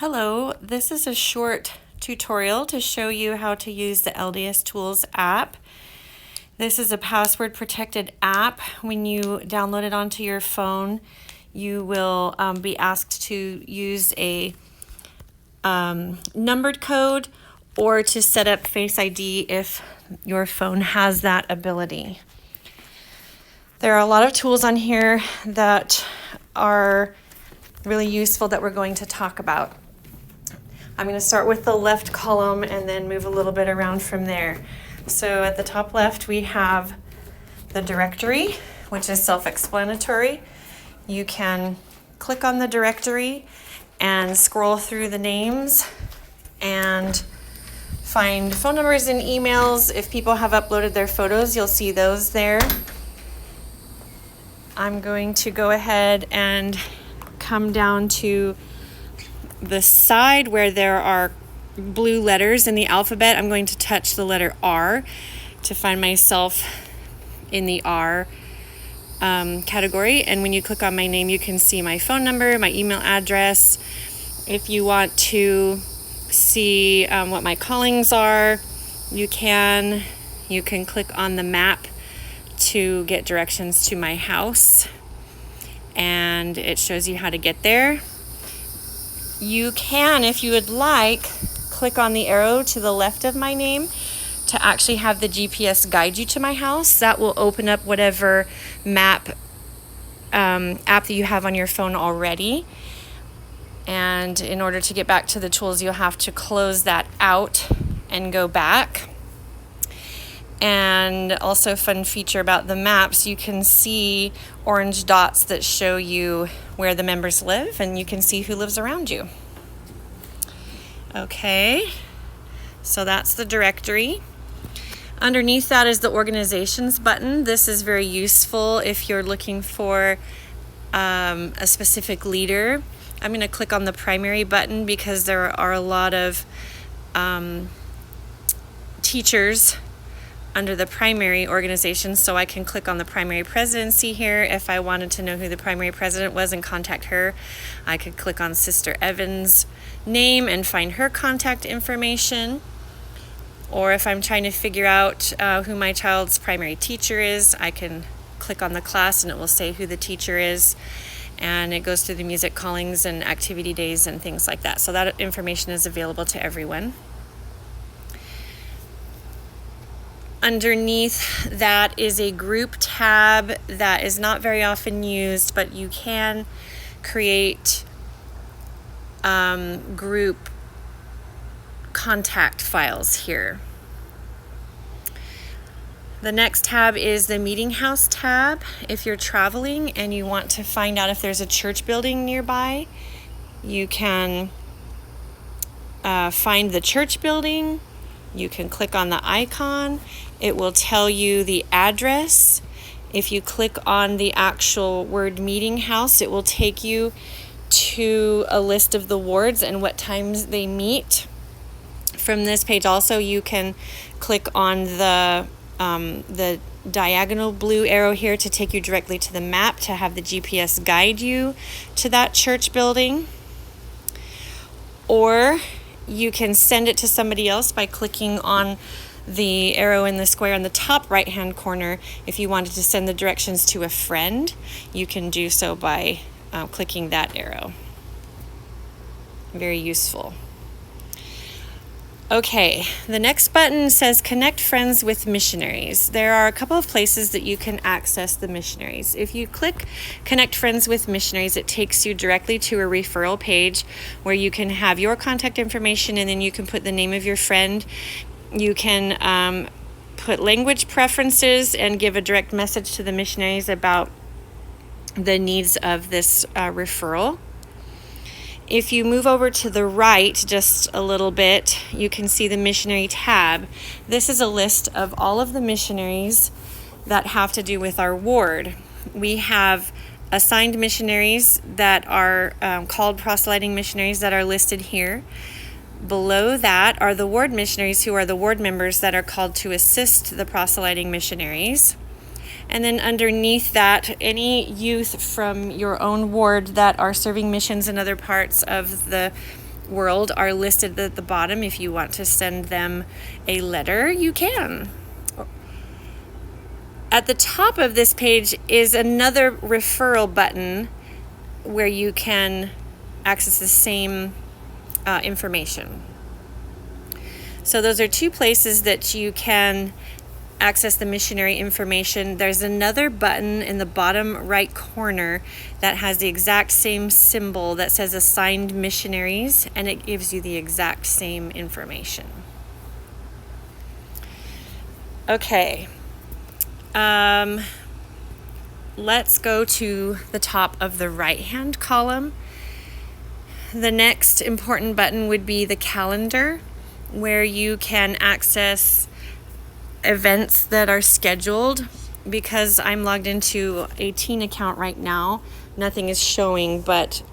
Hello, this is a short tutorial to show you how to use the Lds Tools app. This is a password protected app. When you download it onto your phone, you will be asked to use a numbered code or to set up Face ID if your phone has that ability. There are a lot of tools on here that are really useful that we're going to talk about. I'm going to start with the left column and then move a little bit around from there. So at the top left we have the directory, which is self-explanatory. You can click on the directory and scroll through the names and find phone numbers and emails. If people have uploaded their photos, you'll see those there. I'm going to go ahead and come down to the side where there are blue letters in the alphabet. I'm going to touch the letter R to find myself in the R category. And when you click on my name, you can see my phone number, my email address. If you want to see what my callings are, you can click on the map to get directions to my house, and it shows you how to get there. You can, if you would like, click on the arrow to the left of my name to actually have the GPS guide you to my house. That will open up whatever map app that you have on your phone already. And in order to get back to the tools, you'll have to close that out and go back. And also a fun feature about the maps, you can see orange dots that show you where the members live, and you can see who lives around you. Okay, so that's the directory. Underneath that is the organizations button. This is very useful if you're looking for a specific leader. I'm going to click on the primary button because there are a lot of teachers under the primary organization, so I can click on the primary presidency here. If I wanted to know who the primary president was and contact her, I could click on Sister Evans' name and find her contact information. Or if I'm trying to figure out who my child's primary teacher is, I can click on the class and it will say who the teacher is, and it goes through the music callings and activity days and things like that. So that information is available to everyone. Underneath that is a group tab that is not very often used, but you can create group contact files here. The next tab is the meeting house tab. If you're traveling and you want to find out if there's a church building nearby, you can find the church building. You can click on the icon. It will tell you the address. If you click on the actual word meeting house, it will take you to a list of the wards and what times they meet. From this page also, you can click on the diagonal blue arrow here to take you directly to the map to have the GPS guide you to that church building. Or you can send it to somebody else by clicking on the arrow in the square in the top right hand corner. If you wanted to send the directions to a friend, you can do so by clicking that arrow. Very useful. Okay, the next button says Connect Friends with Missionaries. There are a couple of places that you can access the missionaries. If you click Connect Friends with Missionaries, it takes you directly to a referral page where you can have your contact information, and then you can put the name of your friend. You can put language preferences and give a direct message to the missionaries about the needs of this referral. If you move over to the right just a little bit, you can see the missionary tab. This is a list of all of the missionaries that have to do with our ward. We have assigned missionaries that are called proselyting missionaries that are listed here. Below that are the ward missionaries, who are the ward members that are called to assist the proselyting missionaries. And then underneath that, any youth from your own ward that are serving missions in other parts of the world are listed at the bottom. If you want to send them a letter, you can. At the top of this page is another referral button where you can access the same information. So those are two places that you can access the missionary information. There's another button in the bottom right corner that has the exact same symbol that says assigned missionaries, and it gives you the exact same information. Okay. Let's go to the top of the right-hand column. The next important button would be the calendar, where you can access events that are scheduled. Because I'm logged into a teen account right now, nothing is showing, but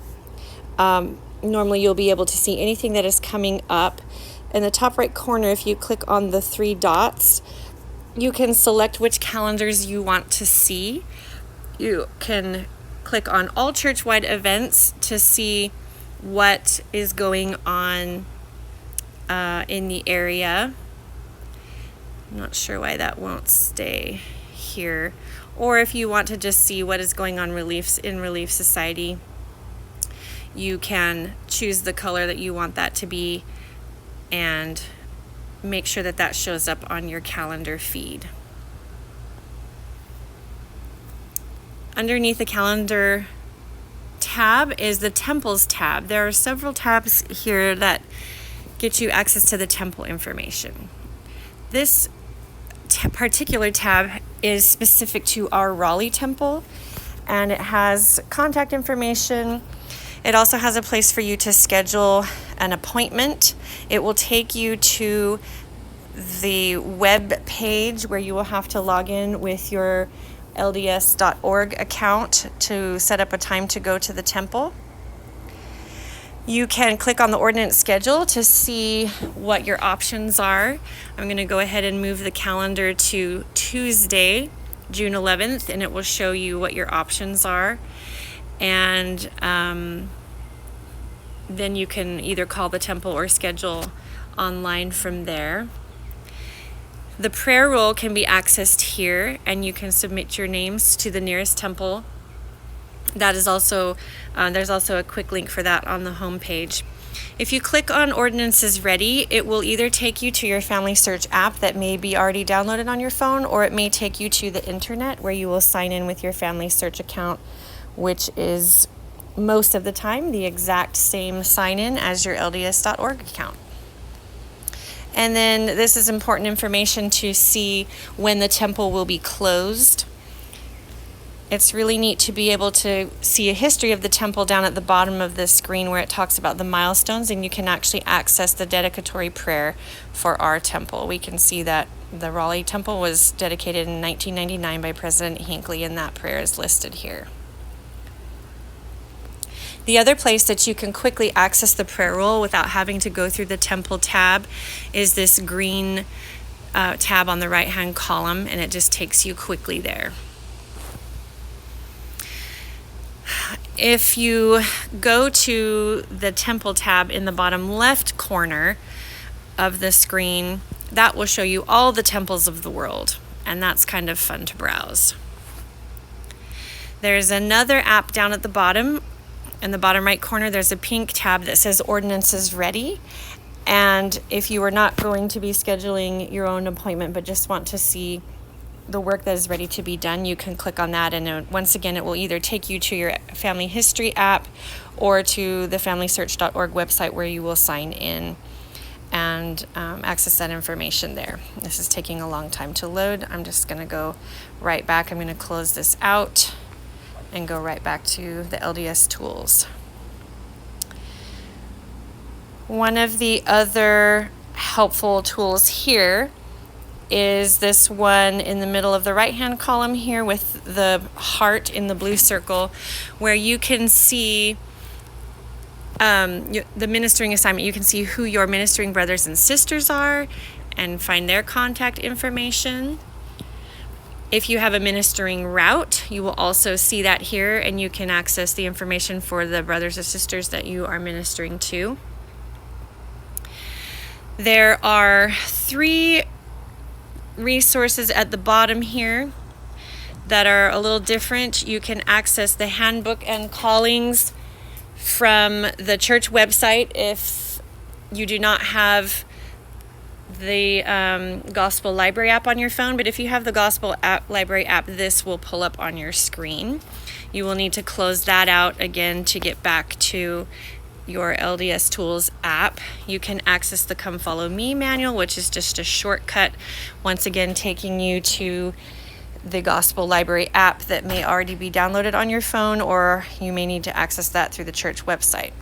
normally you'll be able to see anything that is coming up. In the top right corner, if you click on the three dots, you can select which calendars you want to see. You can click on all church-wide events to see what is going on in the area. I'm not sure why that won't stay here. Or if you want to just see what is going on in Relief Society, you can choose the color that you want that to be and make sure that that shows up on your calendar feed. Underneath the calendar tab is the temples tab. There are several tabs here that get you access to the temple information. This particular tab is specific to our Raleigh temple, and it has contact information. It also has a place for you to schedule an appointment. It will take you to the web page where you will have to log in with your Lds.org account to set up a time to go to the temple. You can click on the ordinance schedule to see what your options are. I'm going to go ahead and move the calendar to Tuesday, June 11th, and it will show you what your options are. And then you can either call the temple or schedule online from there. The prayer roll can be accessed here, and you can submit your names to the nearest temple. That is also, there's also a quick link for that on the home page. If you click on Ordinances Ready, it will either take you to your Family Search app that may be already downloaded on your phone, or it may take you to the internet where you will sign in with your Family Search account, which is most of the time the exact same sign-in as your LDS.org account. And then this is important information to see when the temple will be closed. It's really neat to be able to see a history of the temple down at the bottom of this screen where it talks about the milestones, and you can actually access the dedicatory prayer for our temple. We can see that the Raleigh temple was dedicated in 1999 by President Hinckley, and that prayer is listed here. The other place that you can quickly access the prayer roll without having to go through the temple tab is this green tab on the right-hand column, and it just takes you quickly there. If you go to the temple tab in the bottom left corner of the screen, that will show you all the temples of the world, and that's kind of fun to browse. There's another app down at the bottom. In the bottom right corner, there's a pink tab that says Ordinances Ready. And if you are not going to be scheduling your own appointment but just want to see the work that is ready to be done, you can click on that. And once again, it will either take you to your Family History app or to the FamilySearch.org website where you will sign in and access that information there. This is taking a long time to load. I'm just going to go right back. I'm going to close this out and go right back to the LDS Tools. One of the other helpful tools here is this one in the middle of the right-hand column here with the heart in the blue circle, where you can see the ministering assignment. You can see who your ministering brothers and sisters are and find their contact information. If you have a ministering route, you will also see that here, and you can access the information for the brothers or sisters that you are ministering to. There are 3 resources at the bottom here that are a little different. You can access the handbook and callings from the church website if you do not have the Gospel Library app on your phone, but if you have the Gospel Library app, this will pull up on your screen. You will need to close that out again to get back to your LDS Tools app. You can access the Come Follow Me manual, which is just a shortcut, once again taking you to the Gospel Library app that may already be downloaded on your phone, or you may need to access that through the church website.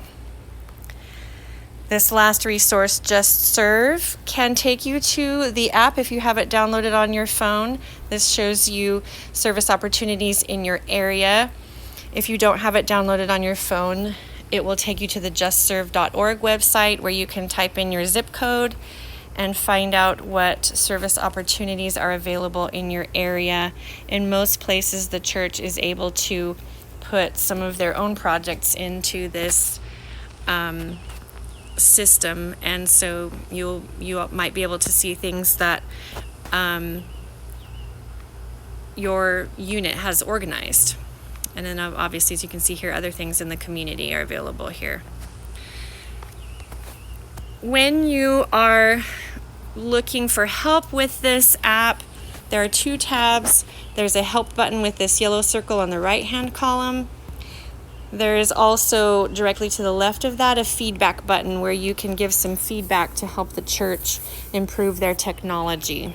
This last resource, Just Serve, can take you to the app if you have it downloaded on your phone. This shows you service opportunities in your area. If you don't have it downloaded on your phone, it will take you to the justserve.org website where you can type in your zip code and find out what service opportunities are available in your area. In most places, the church is able to put some of their own projects into this system, and so you might be able to see things that your unit has organized. And then obviously, as you can see here, other things in the community are available here. When you are looking for help with this app, there are 2 tabs. There's a help button with this yellow circle on the right-hand column. There is also directly to the left of that a feedback button where you can give some feedback to help the church improve their technology.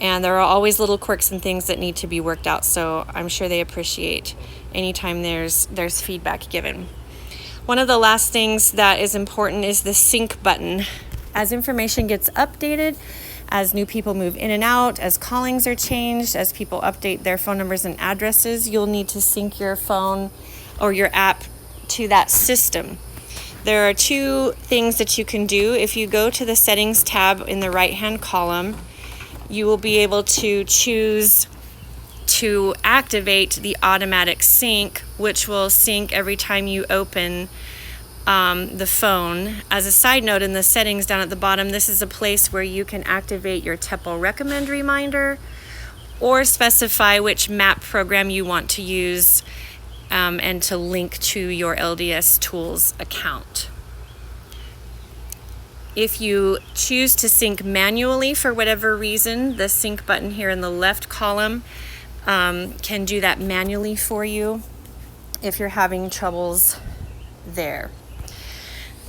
And there are always little quirks and things that need to be worked out, so I'm sure they appreciate anytime there's feedback given. One of the last things that is important is the sync button. As information gets updated, as new people move in and out, as callings are changed, as people update their phone numbers and addresses, you'll need to sync your phone or your app to that system. There are 2 things that you can do. If you go to the settings tab in the right-hand column, you will be able to choose to activate the automatic sync, which will sync every time you open the phone. As a side note, in the settings down at the bottom, this is a place where you can activate your Temple Recommend reminder or specify which map program you want to use and to link to your LDS Tools account. If you choose to sync manually for whatever reason, the sync button here in the left column can do that manually for you if you're having troubles there.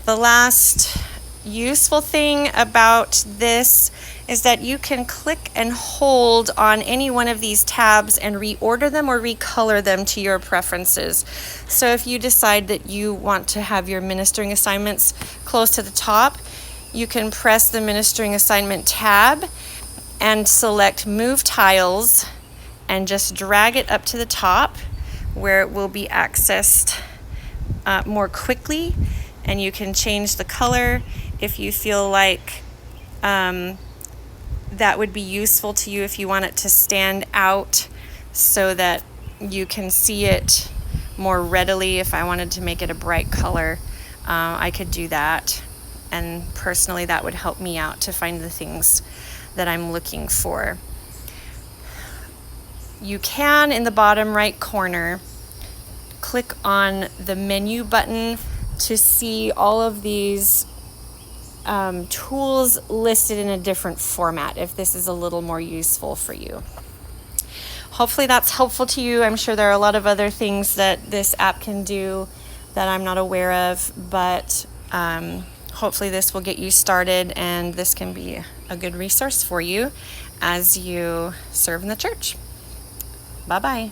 The last useful thing about this is that you can click and hold on any one of these tabs and reorder them or recolor them to your preferences. So if you decide that you want to have your ministering assignments close to the top, you can press the ministering assignment tab and select Move Tiles and just drag it up to the top where it will be accessed more quickly. And you can change the color if you feel like that would be useful to you, if you want it to stand out so that you can see it more readily. If I wanted to make it a bright color, I could do that. And personally, that would help me out to find the things that I'm looking for. You can, in the bottom right corner, click on the menu button to see all of these tools listed in a different format, if this is a little more useful for you. Hopefully that's helpful to you. I'm sure there are a lot of other things that this app can do that I'm not aware of, but hopefully this will get you started, and this can be a good resource for you as you serve in the church. Bye-bye.